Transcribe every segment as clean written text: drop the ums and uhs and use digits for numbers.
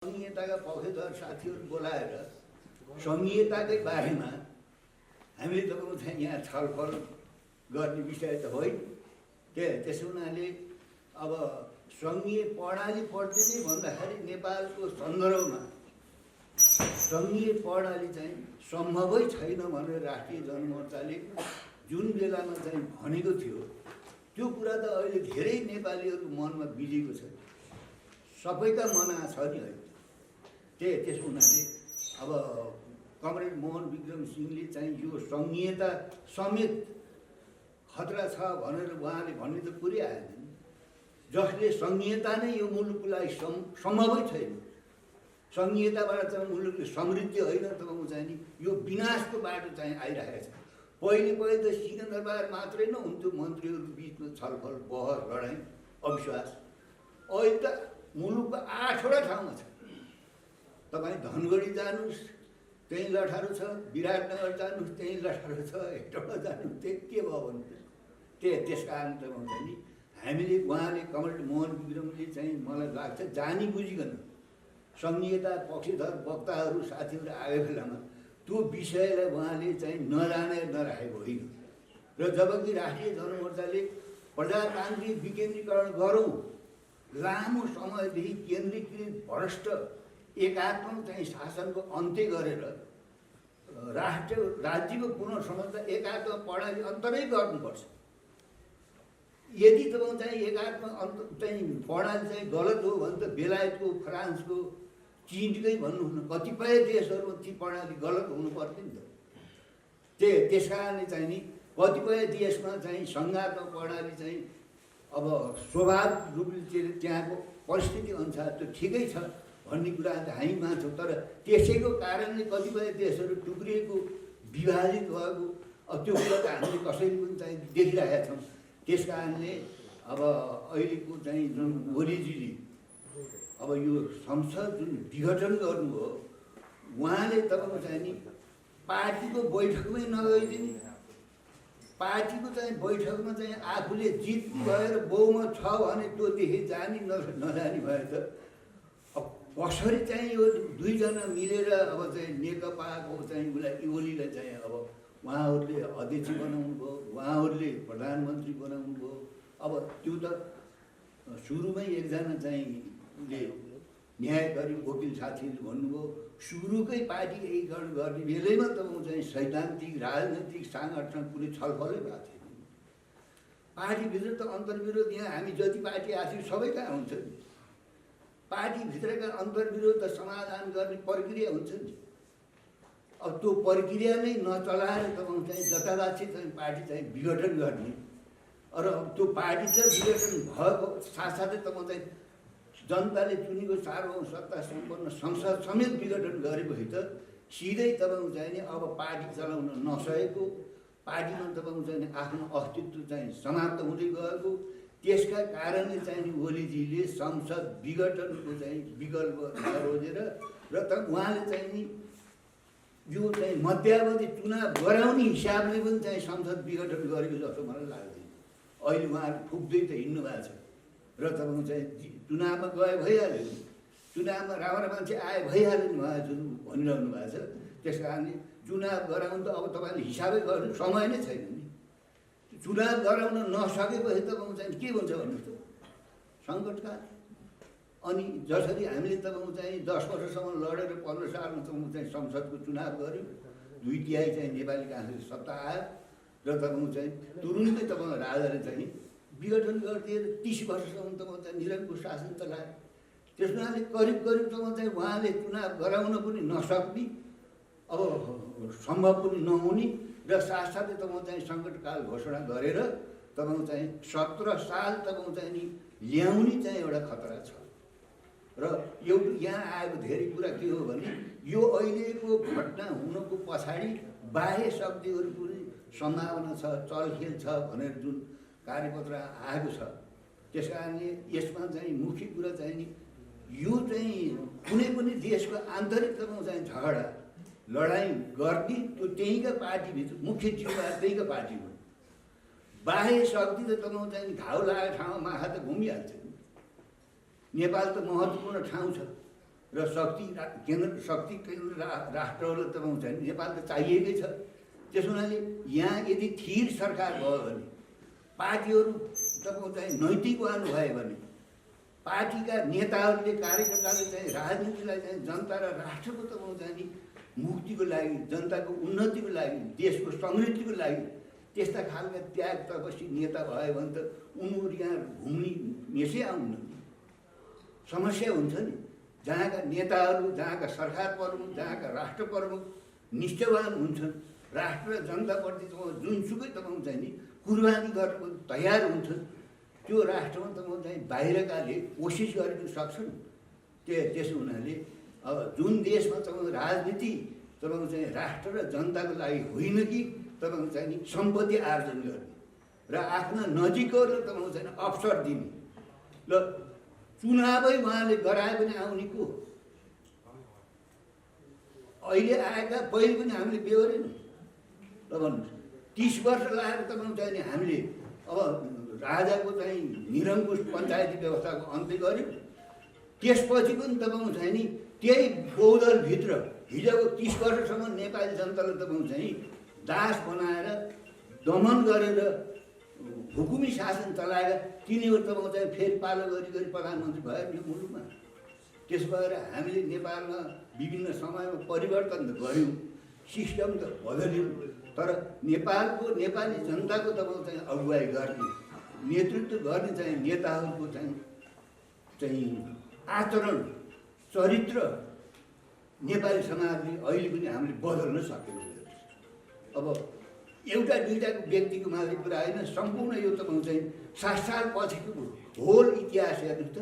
संघीयताका पक्षधर साथीहरू बोलाएर संघीयताकै बारेमा हामीले तपाईँको चाहिँ यहाँ छलफल गर्ने विषय त होइन। त्यसो हुनाले अब सङ्घीय प्रणाली पढ्दै भन्दाखेरि नेपालको सन्दर्भमा सङ्घीय प्रणाली चाहिँ सम्भवै छैन भनेर राष्ट्रिय जनमोर्चाले जुन बेलामा चाहिँ भनेको थियो त्यो कुरा त अहिले धेरै नेपालीहरूको मनमा बिजेको छ, सबैका मनमा छ नि अहिले। त्यसो हुनाले अब कमरेड मोहन विक्रम सिंहले चाहिँ यो सङ्घीयता समेत खतरा छ भनेर उहाँले भन्ने त पुरै आएन, जसले सङ्घीयता नै यो मुलुकको लागि सम्भवै छैन। सङ्घीयताबाट चाहिँ मुलुकले समृद्धि होइन तपाईँको चाहिँ नि यो विनाशको बाटो चाहिँ आइरहेको छ। पहिले त सिंहदरबार मात्रै नहुन्थ्यो मन्त्रीहरूको बिचमा छलफल बहस लडाइँ अविश्वास, अहिले त मुलुकको 8वटा ठाउँमा छ। तपाईँ धनगढी जानुहोस् त्यहीँ लठारो छ, विराटनगर जानुहोस् त्यहीँ लठारो छ, हेटौँडा जानुहोस् त्यही के भयो भने त्यस कारण तपाईँ नि हामीले उहाँले कमरेड मोहन विक्रमले चाहिँ मलाई लाग्छ जानी बुझिकन सङ्घीयता पक्षधर वक्ताहरू साथीहरू आएको बेलामा त्यो विषयलाई उहाँले चाहिँ नजाने नराखेको होइन। र जबकि राष्ट्रिय जनमोर्चाले प्रजातान्त्रिक विकेन्द्रीकरण गरौँ, लामो समयदेखि केन्द्रीकृत भ्रष्ट एकात्मक चाहिँ शासनको अन्त्य गरेर राज्यको पुनर्संरचना एकात्मक प्रणाली अन्तरै गर्नुपर्छ। यदि तपाईँ चाहिँ एकात्मक चाहिँ प्रणाली चाहिँ गलत हो भने त बेलायतको, फ्रान्सको, चीनकै भन्नुहुन्न, कतिपय देशहरूमा ती प्रणाली गलत हुनु पर्थ्यो नि त। त्यस कारणले चाहिँ नि कतिपय देशमा चाहिँ सङ्घात्मक प्रणाली चाहिँ अब स्वाभाविक रूपले त्यहाँको परिस्थिति अनुसार त्यो ठिकै छ भन्ने कुरा त हामी मान्छौँ। तर त्यसैको कारणले कतिपय देशहरू टुक्रिएको, विभाजित भएको त्यो कुरा त हामीले कसैले पनि चाहिँ देखिरहेका छौँ। त्यस कारणले अब अहिलेको चाहिँ जुन ओलीजीले अब यो संसद जुन विघटन गर्नुभयो, उहाँले तपाईँको चाहिँ नि पार्टीको बैठकमै नगइदिने, पार्टीको चाहिँ बैठकमा चाहिँ आफूले जित्नु भएर बहुमत छ भने त्योदेखि जाने नजाने भए त अब कसरी चाहिँ यो दुईजना मिलेर अब चाहिँ नेकपाको चाहिँ उसलाई ओलीलाई चाहिँ अब उहाँहरूले अध्यक्ष बनाउनु भयो, उहाँहरूले प्रधानमन्त्री बनाउनु भयो। अब त्यो त सुरुमै एकजना चाहिँ उसले न्यायकारी वकिल साथीले भन्नुभयो सुरुकै पार्टी एकीकरण गर्ने बेलैमा तपाईँको चाहिँ सैद्धान्तिक राजनैतिक साङ्गठनिक कुनै छलफलै भएको थिएन। पार्टीभित्र त अन्तर्विरोध यहाँ हामी जति पार्टी आएको सबै कहाँ हुन्छ नि, पार्टीभित्रका अन्तर्विरोध त समाधान गर्ने प्रक्रिया हुन्छ नि। अब त्यो प्रक्रिया नै नचलाएर तपाईँ चाहिँ जताभाती चाहिँ पार्टी चाहिँ विघटन गर्ने, र त्यो पार्टी चाहिँ विघटन भएको साथसाथै तपाईँ चाहिँ जनताले चुनेको सार्वभौम सत्ता सम्पन्न संसद समेत विघटन गरेपछि त सिधै तपाईँको चाहिँ नि अब पार्टी चलाउन नसकेको, पार्टीमा तपाईँको चाहिँ आफ्नो अस्तित्व चाहिँ समाप्त हुँदै गएको, त्यसका कारणले चाहिँ नि ओलीजीले संसद विघटनको चाहिँ विकल्प नरोजेर र त उहाँले चाहिँ नि यो चाहिँ मध्यावधि चुनाव गराउने हिसाबले पनि चाहिँ संसद विघटन गरेको जस्तो मलाई लाग्दैन। अहिले उहाँहरू फुक्दै त हिँड्नु भएको छ र तपाईँको चाहिँ चुनावमा गए भइहाल्यो, चुनावमा राम्रो मान्छे आए भइहाल्यो नि उहाँ जुन भनिरहनु भएको छ। त्यस कारणले चुनाव गराउनु त अब तपाईँले हिसाबै गर्नु समय नै छैन नि। चुनाव गराउन नसकेपछि तपाईँको चाहिँ के हुन्छ भन्नुहोस् त, सङ्कटकाल। अनि जसरी हामीले तपाईँको चाहिँ 10 वर्षसम्म लडेर 15 सालमा तपाईँको चाहिँ संसदको चुनाव गऱ्यौँ, 2/3 चाहिँ नेपाली काङ्ग्रेस सत्ता आयो र तपाईँको चाहिँ तुरुन्तै तपाईँको राजाले चाहिँ विघटन गरिदिएर 30 वर्षसम्म तपाईँको चाहिँ निरङ्कुश शासन चलायो। त्यस कारणले करिब तपाईँको चाहिँ उहाँले चुनाव गराउन पनि नसक्ने, अब सम्भव पनि नहुने र साथसाथै तपाईँको चाहिँ सङ्कटकाल घोषणा गरेर तपाईँको चाहिँ 17 साल तपाईँको चाहिँ नि ल्याउने चाहिँ एउटा खतरा छ। र यहाँ आएको धेरै कुरा के हो भने यो अहिलेको घटना हुनको पछाडि बाह्य शक्तिहरू पनि सम्भावना छ, चलखेल छ भनेर जुन कार्यपत्र आएको छ। त्यस कारणले यसमा चाहिँ मुख्य कुरा चाहिँ नि यो चाहिँ कुनै पनि देशको आन्तरिक तपाईँको चाहिँ झगडा लडाइँ गर्ने त्यो त्यहीँका पार्टीभित्र मुख्य जिम्मेवार त्यहीँका पार्टी हो। बाह्य शक्ति त तपाईँको चाहिँ घाउ लागेको ठाउँमा माखा त घुमिहाल्छ। नेपाल त महत्त्वपूर्ण ठाउँ छ, र शक्ति केन्द्र राष्ट्रहरूलाई तपाईँको चाहिँ नेपाल त चाहिएकै छ। त्यसो हुनाले यहाँ यदि थिर सरकार भयो भने, पार्टीहरू तपाईँको चाहिँ नैतिकवान भयो भने, पार्टीका नेताहरूले कार्यकर्ताले चाहिँ राजनीतिलाई चाहिँ जनता र राष्ट्रको तपाईँको चाहिँ नि मुक्तिको लागि, जनताको उन्नतिको लागि, देशको समृद्धिको लागि त्यस्ता खालका त्याग तपस्वी नेता भयो भने त उनीहरू यहाँ घुम्ने मेसै आउनु समस्या हुन्छ नि। जहाँका नेताहरू, जहाँका सरकार प्रमुख, जहाँका राष्ट्र प्रमुख निष्ठावान हुन्छन्, राष्ट्र र जनताप्रति जुनसुकै तपाईँको चाहिँ नि कुर्बानी गर्नको तयार हुन्छन्, त्यो राष्ट्रमा तपाईँको चाहिँ बाहिरकाले कोसिस गर्न सक्छन्। त्यसो हुनाले अब जुन देशमा तपाईँको राजनीति तपाईँको चाहिँ राष्ट्र र जनताको लागि होइन कि तपाईँको चाहिँ नि सम्पत्ति आर्जन गर्ने र आफ्ना नजिकहरूलाई तपाईँको चाहिँ अवसर दिने। ल चुनावै उहाँले गराए पनि आउने को? अहिले आएका पहिले पनि हामीले बेहोरेन। ल भन्नुहोस्, 30 वर्ष लगाएर तपाईँको चाहिँ नि हामीले अब राजाको चाहिँ निरङ्कुश पञ्चायती व्यवस्थाको अन्त्य गऱ्यौँ। त्यसपछि पनि तपाईँको चाहिँ नि त्यही बहुदलभित्र हिजोको 30 वर्षसम्म नेपाली जनतालाई तपाईँको चाहिँ दास बनाएर दमन गरेर हुकुमी शासन चलाएर तिनीहरू तपाईँको चाहिँ फेरि पालो गरी प्रधानमन्त्री भयो यो मुलुकमा। त्यस भएर हामीले नेपालमा विभिन्न समयमा परिवर्तन त गऱ्यौँ, सिस्टम त बदल्यौँ, तर नेपालको नेपाली जनताको तपाईँको चाहिँ अगुवाई गर्ने, नेतृत्व गर्ने चाहिँ नेताहरूको चाहिँ आचरण, चरित्र नेपाली समाजले अहिले पनि हामीले बदल्न सकेको छ। अब एउटा दुईवटाको व्यक्तिको मात्रै कुरा होइन, सम्पूर्ण यो तपाईँको चाहिँ 60 साल पछिको होल इतिहास हेर्नुहोस् त।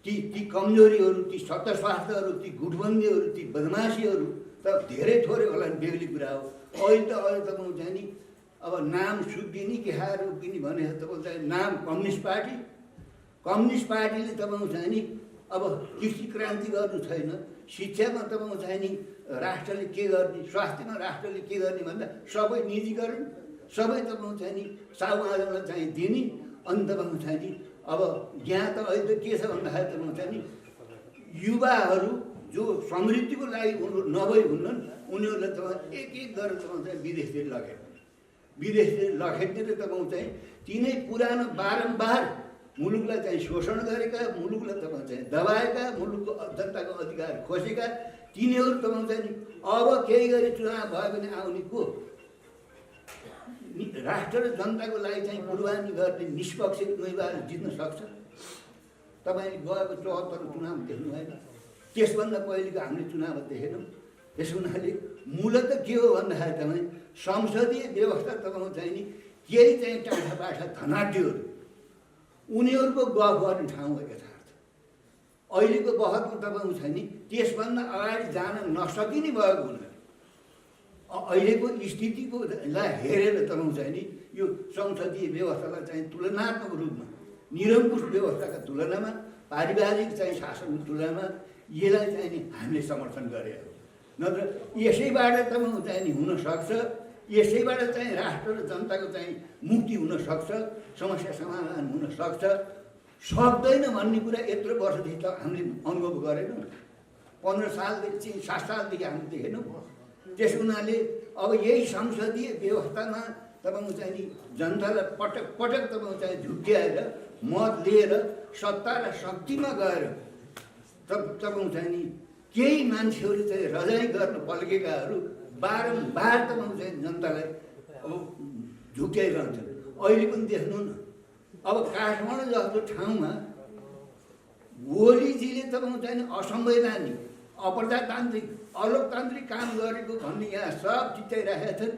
ती कमजोरीहरू, ती सत्तास्वार्थहरू, ती गुटबन्दीहरू, ती बदमासीहरू त धेरै थोरै होला नि, बेग्ली कुरा हो। अहिले तपाईँको चाहिँ नि अब नाम सुकिने के खाएर उकिने भने तपाईँको चाहिँ नाम कम्युनिस्ट पार्टीले तपाईँको चाहिँ नि अब कृषि क्रान्ति गर्नु छैन, शिक्षामा तपाईँको चाहिँ नि राष्ट्रले के गर्ने, स्वास्थ्यमा राष्ट्रले के गर्ने भन्दा सबै निजीकरण, सबै तपाईँको चाहिँ नि साहुमाजलाई चाहिँ दिने। अनि तपाईँको चाहिँ नि अब यहाँ त अहिले त के छ भन्दाखेरि तपाईँको चाहिँ नि युवाहरू जो समृद्धिको लागि उनीहरू नभई हुन्नन्, उनीहरूलाई तपाईँ एक गरेर तपाईँको चाहिँ विदेशतिर लखेट्ने र तपाईँको चाहिँ तिनै पुरानो बारम्बार मुलुकलाई चाहिँ शोषण गरेका, मुलुकलाई तपाईँ चाहिँ दबाएका, मुलुकको जनताको अधिकार खोसेका तिनीहरू तपाईँ चाहिँ अब केही गरी चुनाव भयो भने आउने को? राष्ट्र र जनताको लागि चाहिँ कुर्बानी गर्ने निष्पक्ष उम्मेदवार जित्न सक्छ। तपाईँले गएको 74 चुनाव देख्नु भएन, त्यसभन्दा पहिलेको हामीले चुनाव देखेनौँ। त्यस हुनाले मूलत के हो भन्दाखेरि तपाईँ संसदीय व्यवस्था तपाईँको चाहिँ नि केही चाहिँ टाढाबाठा धनाढ्यहरू उनीहरूको गफ गर्ने ठाउँ हो यथार्थ। अहिलेको बहसमा तपाईँको छैन नि त्यसभन्दा अगाडि जान नसकिने भएको हुनाले अहिलेको स्थितिको लाई हेरेर तपाईँको चाहिँ नि यो संसदीय व्यवस्थालाई चाहिँ तुलनात्मक रूपमा निरङ्कुश व्यवस्थाका तुलनामा, पारिवारिक चाहिँ शासनको तुलनामा यसलाई चाहिँ नि हामीले समर्थन गरेका हो। नत्र यसैबाट तपाईँको चाहिँ नि हुनसक्छ, यसैबाट चाहिँ राष्ट्र र जनताको चाहिँ मुक्ति हुनसक्छ, समस्या समाधान हुनसक्छ। सक्दैन भन्ने कुरा यत्रो वर्षदेखि त हामीले अनुभव गरेनौँ। 15 सालदेखि 7 सालदेखि हामीले देखेनौँ। त्यस हुनाले अब यही संसदीय व्यवस्थामा तपाईँको चाहिँ नि जनतालाई पटक पटक तपाईँको चाहिँ झुक्क्याएर मत लिएर सत्ता र शक्तिमा गएर तपाईँको चाहिँ नि केही मान्छेहरू चाहिँ रजाइ गर्न पल्केकाहरू बारम्बार तपाईँको चाहिँ जनतालाई अब झुक्क्याइरहन्छन्। अहिले पनि देख्नु न, अब काठमाडौँ जस्तो ठाउँमा ओलीजीले तपाईँको चाहिँ असंवैधानिक, अप्रजातान्त्रिक, अलोकतान्त्रिक काम गरेको भन्ने यहाँ सब चिच्याइराखेका छन्।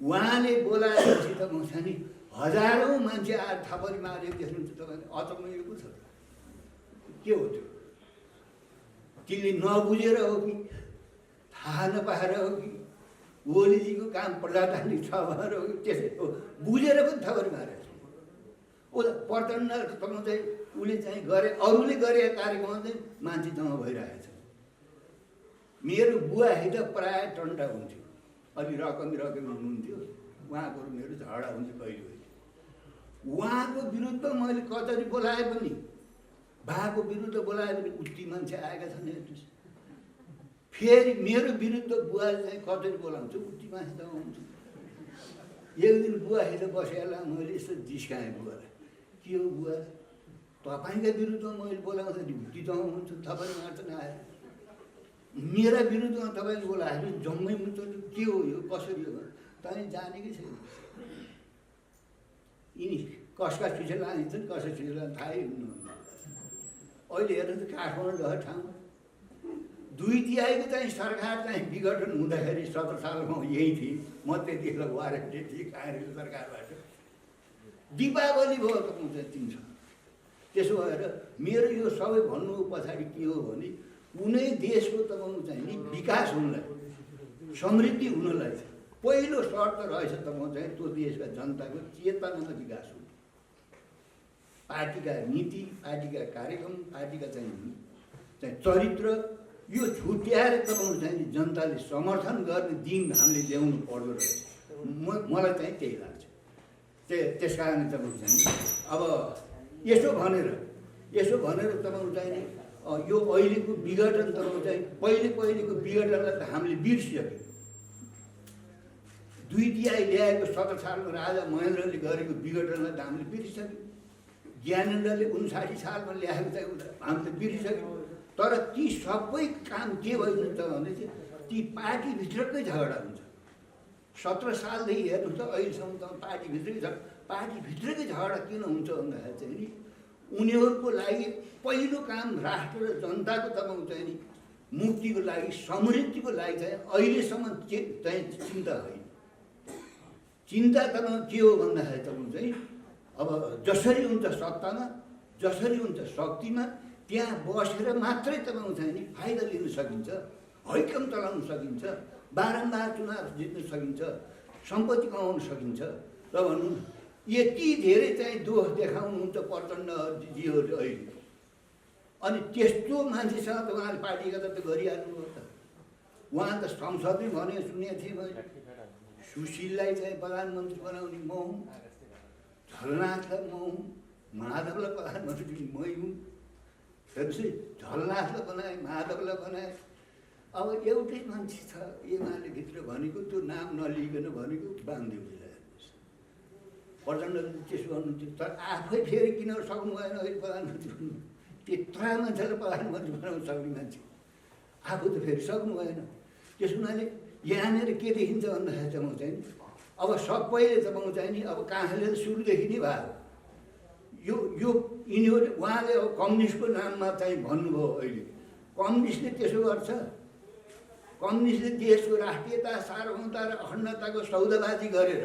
उहाँले बोलाएपछि तपाईँको चाहिँ हजारौँ मान्छे आएर थपरी मारेको देख्नुहुन्छ तपाईँले। अचम्मको छ के हो त्यो? तिनले नबुझेर हो कि थाहा नपाएर हो कि ओलीजीको काम प्रजातान्त्रिक छ भनेर हो कि त्यसै हो? बुझेर पनि थपरी मारेको छ। ओ प्रचण्ड तपाईँको चाहिँ उसले चाहिँ गरे, अरूले गरेका कार्यक्रममा चाहिँ मान्छे जम्मा भइरहेको छ। मेरो बुवा त प्रायः टन्टा हुन्थ्यो, अलि रकमी हुनुहुन्थ्यो, उहाँको मेरो झगडा हुन्थ्यो कहिले कहिले। उहाँको विरुद्ध मैले कचहरी बोलाए पनि बाको विरुद्ध बोलायो भने उति मान्छे आएका छन् हेर्नुहोस्। फेरि मेरो विरुद्ध बुवा चाहिँ कसरी बोलाउँछ उति मान्छे त आउँछ। एक दिन बुवासित बसेला मैले यसो जिस्काएँ बुवालाई, के हो बुवा तपाईँका विरुद्धमा मैले बोलाउँदाखेरि उति त आउँछ, तपाईँ मात्र नआएर मेरा विरुद्धमा तपाईँले बोलाएर जम्मै हुन्छ के हो यो कसरी हो तपाईँ जानेकै छैन। यिनी कसका चिठो लान्छन् कसै चिठो लान्छ थाहै हुनुहुन्न। अहिले हेर्नु त काठमाडौँ जस्तो ठाउँ 2/3 चाहिँ सरकार चाहिँ विघटन हुँदाखेरि 17 सालमा यही थिएँ म, त्यति बेला वारेन्टी थिएँ काङ्ग्रेस सरकारबाट। दीपावली भयो त म चाहिँ चिन्छ। त्यसो भएर मेरो यो सबै भन्नु पछाडि के हो भने कुनै देशको तपाईँको चाहिँ नि विकास हुनलाई समृद्धि हुनलाई पहिलो शर्त रहेछ तपाईँको चाहिँ त्यो देशका जनताको चेतनामा विकास हुनु। पार्टीका नीति, पार्टीका कार्यक्रम, पार्टीका चाहिँ चरित्र यो छुट्याएर तपाईँको चाहिँ जनताले समर्थन गर्ने दिन हामीले ल्याउनु पर्दो रहेछ। मलाई चाहिँ त्यही लाग्छ। त्यस कारण तपाईँको चाहिँ अब यसो भनेर तपाईँको चाहिँ यो अहिलेको विघटन तपाईँको चाहिँ पहिलेको विघटनलाई त हामीले बिर्सिसक्यौँ। 2/3 ल्याएको 17 सालमा राजा महेन्द्रले गरेको विघटनलाई त हामीले बिर्सिसक्यौँ। ज्ञानेन्द्रले 59 सालमा ल्याएको चाहिँ हामीले बिर्सिसक्यौँ। तर ती सबै काम के भइदिन्छ भने चाहिँ ती पार्टीभित्रकै झगडा हुन्छ। 17 सालदेखि हेर्नुहोस् त अहिलेसम्म त पार्टीभित्रकै झगडा किन हुन्छ भन्दाखेरि चाहिँ नि उनीहरूको लागि पहिलो काम राष्ट्र र जनताको तपाईँको चाहिँ नि मुक्तिको लागि समृद्धिको लागि चाहिँ अहिलेसम्म चाहिँ चिन्ता होइन। चिन्ता तपाईँको के हो भन्दाखेरि तपाईँको चाहिँ अब जसरी हुन्छ सत्तामा, जसरी हुन्छ शक्तिमा त्यहाँ बसेर मात्रै तपाईँको चाहिँ नि फाइदा लिन सकिन्छ, हैकम चलाउन सकिन्छ, बारम्बार चुनाव जित्न सकिन्छ, सम्पत्ति कमाउन सकिन्छ। र भनौँ यति धेरै चाहिँ दोष देखाउनुहुन्छ प्रचण्डजीहरू अहिले। अनि त्यस्तो मान्छेसँग त उहाँले पार्टीगत त गरिहाल्नुभयो त। उहाँ त संसदमै भने सुनेको थिएँ मैले, सुशीललाई चाहिँ प्रधानमन्त्री बनाउने म हुँ, झलनाथलाई म हुँ, माधवलाई प्रधानमन्त्री मै हुँ। हेर्नुहोस् झलनाथलाई बनाए, माधवलाई बनाए। अब एउटै मान्छे छ एमाले भित्र भनेको, त्यो नाम नलिकन भनेको वामदेवजीलाई। हेर्नुहोस् प्रचण्डले त्यसो गर्नुहुन्थ्यो, तर आफै फेरि किन सक्नु भएन अहिले प्रधानमन्त्री बन्नु। त्यत्रा मान्छेलाई प्रधानमन्त्री बनाउन सक्ने मान्छे आफू त फेरि सक्नु भएन। त्यस हुनाले यहाँनिर के देखिन्छ भन्दाखेरि चाहिँ म चाहिँ अब सबैले तपाईँको चाहिँ नि अब काँसले सुरुदेखि नै भयो यो यिनीहरू उहाँले अब कम्युनिस्टको नाममा चाहिँ भन्नुभयो। अहिले कम्युनिस्टले त्यसो गर्छ, कम्युनिस्टले देशको राष्ट्रियता, सार्वभौमता र अखण्डताको सौदाबाजी गरेर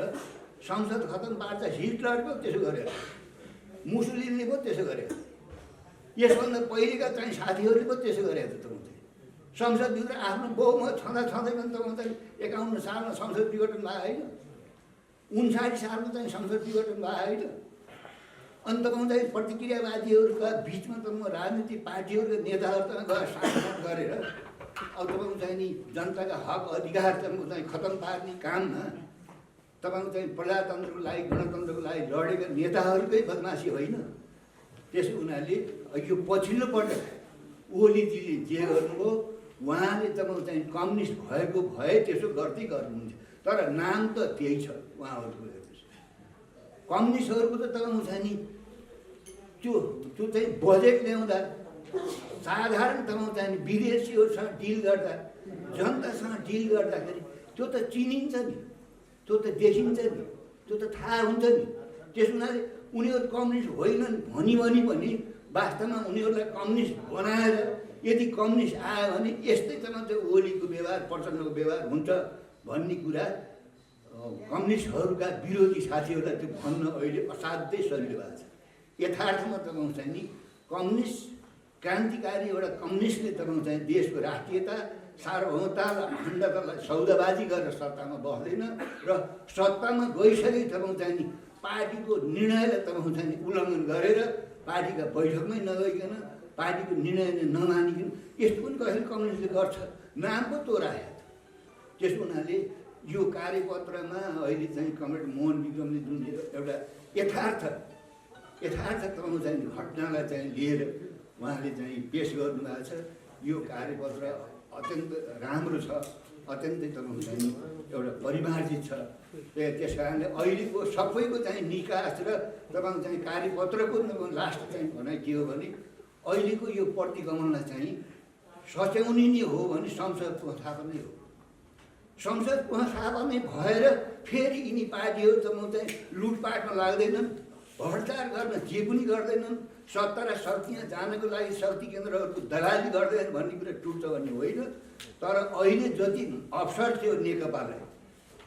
संसद खतम पार्छ। हिटलरको त्यसो गरेर, मुसोलिनीले पो त्यसो गरे, यसभन्दा पहिलेका चाहिँ साथीहरूले पो त्यसो गरेको छ। तपाईँ संसदभित्र आफ्नो बहुमत छँदा पनि तपाईँ चाहिँ 51 सालमा संसद विघटन भयो होइन, 59 सालमा चाहिँ संसद विघटन भयो होइन। अनि तपाईँ चाहिँ प्रतिक्रियावादीहरूका बिचमा त म राजनीतिक पार्टीहरूका नेताहरूसँग गएर साथसाथ गरेर अब तपाईँको चाहिँ नि जनताका हक अधिकार चाहिँ खतम पार्ने काममा तपाईँको चाहिँ प्रजातन्त्रको लागि, गणतन्त्रको लागि लडेका नेताहरूकै बदमासी होइन। त्यसो हुनाले यो पछिल्लो पटक ओलीजीले जे गर्नुभयो, उहाँले तपाईँको चाहिँ कम्युनिस्ट भएको भए त्यसो गर्दै गर्नुहुन्छ, तर नाम त त्यही छ उहाँहरूको। हेर्नुहोस् कम्युनिस्टहरूको त तपाईँको छ नि त्यो चाहिँ बजेट ल्याउँदा साधारण तपाईँको चाहिँ विदेशीहरूसँग डिल गर्दा, जनतासँग डिल गर्दाखेरि त्यो त चिनिन्छ नि, त्यो त देखिन्छ नि, त्यो त थाहा हुन्छ नि। त्यस हुनाले उनीहरू कम्युनिस्ट होइनन् भनी पनि वास्तवमा उनीहरूलाई कम्युनिस्ट बनाएर यदि कम्युनिस्ट आयो भने यस्तै चाहिँ ओलीको व्यवहार, प्रचण्डको व्यवहार हुन्छ भन्ने कुरा कम्युनिस्टहरूका विरोधी साथीहरूलाई त्यो भन्न अहिले असाध्यै सजिलो भएको छ। यथार्थमा तपाईँको चाहिँ नि कम्युनिस्ट क्रान्तिकारी एउटा कम्युनिस्टले तपाईँको चाहिँ देशको राष्ट्रियता, सार्वभौमता र अखण्डतालाई सौदाबाजी गरेर सत्तामा बस्दैन र सत्तामा गइसके तपाईँको चाहिँ नि पार्टीको निर्णयलाई तपाईँको चाहिँ नि उल्लङ्घन गरेर पार्टीका बैठकमै नगइकन, पार्टीको निर्णय नमानिकन यस्तो पनि कहिले कम्युनिस्टले गर्छ, नाम पो तोरायो। त्यस हुनाले यो कार्यपत्रमा अहिले चाहिँ कमरेड मोहन विक्रमले जुन एउटा यथार्थ तपाईँको चाहिँ घटनालाई चाहिँ लिएर उहाँले चाहिँ पेस गर्नुभएको छ। यो कार्यपत्र अत्यन्त राम्रो छ, अत्यन्तै तपाईँको चाहिँ एउटा परिमार्जित छ। त्यस कारणले अहिलेको सबैको चाहिँ निकास र तपाईँको चाहिँ कार्यपत्रको लास्ट चाहिँ भनाइ के हो भने अहिलेको यो प्रतिगमनलाई चाहिँ सच्याउने नै हो भने संसद पुनर्स्थापनै हो। संसद पुनर्स्थापनै भएर फेरि यिनी पार्टीहरू त म चाहिँ लुटपाटमा लाग्दैनन्, भ्रष्टाचार गर्न जे पनि गर्दैनन्, सत्ता र शक्तिमा जानको लागि शक्ति केन्द्रहरूको दलाली गर्दैनन् भन्ने कुरा टुट्छ भन्ने होइन। तर अहिले जति अवसर थियो नेकपालाई,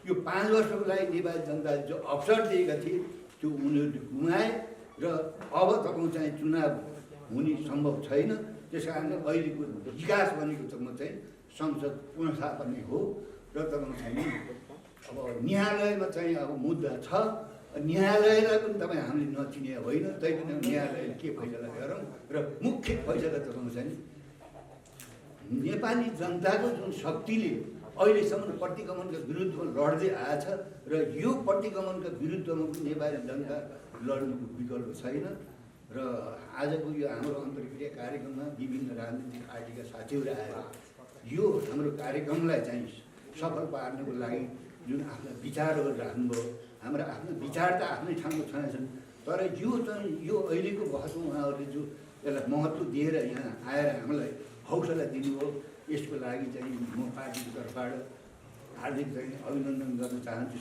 यो 5 वर्षको लागि नेपाली जनताले जो अवसर दिएका थिए त्यो उनीहरूले गुमाए र अब तपाईँको चाहिँ चुनाव हुने सम्भव छैन। त्यस कारणले अहिलेको विकास भनेको त म चाहिँ संसद पुनर्स्थापनै हो र तपाईँको चाहिँ अब न्यायालयमा चाहिँ अब मुद्दा छ। न्यायालयलाई पनि तपाईँ हामीले नचिने होइन, तैपनि न्यायालयले के फैसला गरौँ र मुख्य फैसला तपाईँको चाहिँ नेपाली जनताको जुन शक्तिले अहिलेसम्म प्रतिगमनका विरुद्धमा लड्दै आएछ र यो प्रतिगमनका विरुद्धमा पनि नेपाली जनता लड्नुको विकल्प छैन। र आजको यो हाम्रो अन्तर्क्रिया कार्यक्रममा विभिन्न राजनीतिक पार्टीका साथीहरू आएर यो हाम्रो कार्यक्रमलाई चाहिँ सफल पार्नको लागि जुन आफ्ना विचारहरू राख्नुभयो, हाम्रा आफ्नो विचार त आफ्नै ठाउँमा छँदैछन्, तर यो चाहिँ यो अहिलेको बहसमा उहाँहरूले जो यसलाई महत्त्व दिएर यहाँ आएर हामीलाई हौसला दिनुभयो, यसको लागि चाहिँ म पार्टीको तर्फबाट हार्दिक चाहिँ अभिनन्दन गर्न चाहन्छु।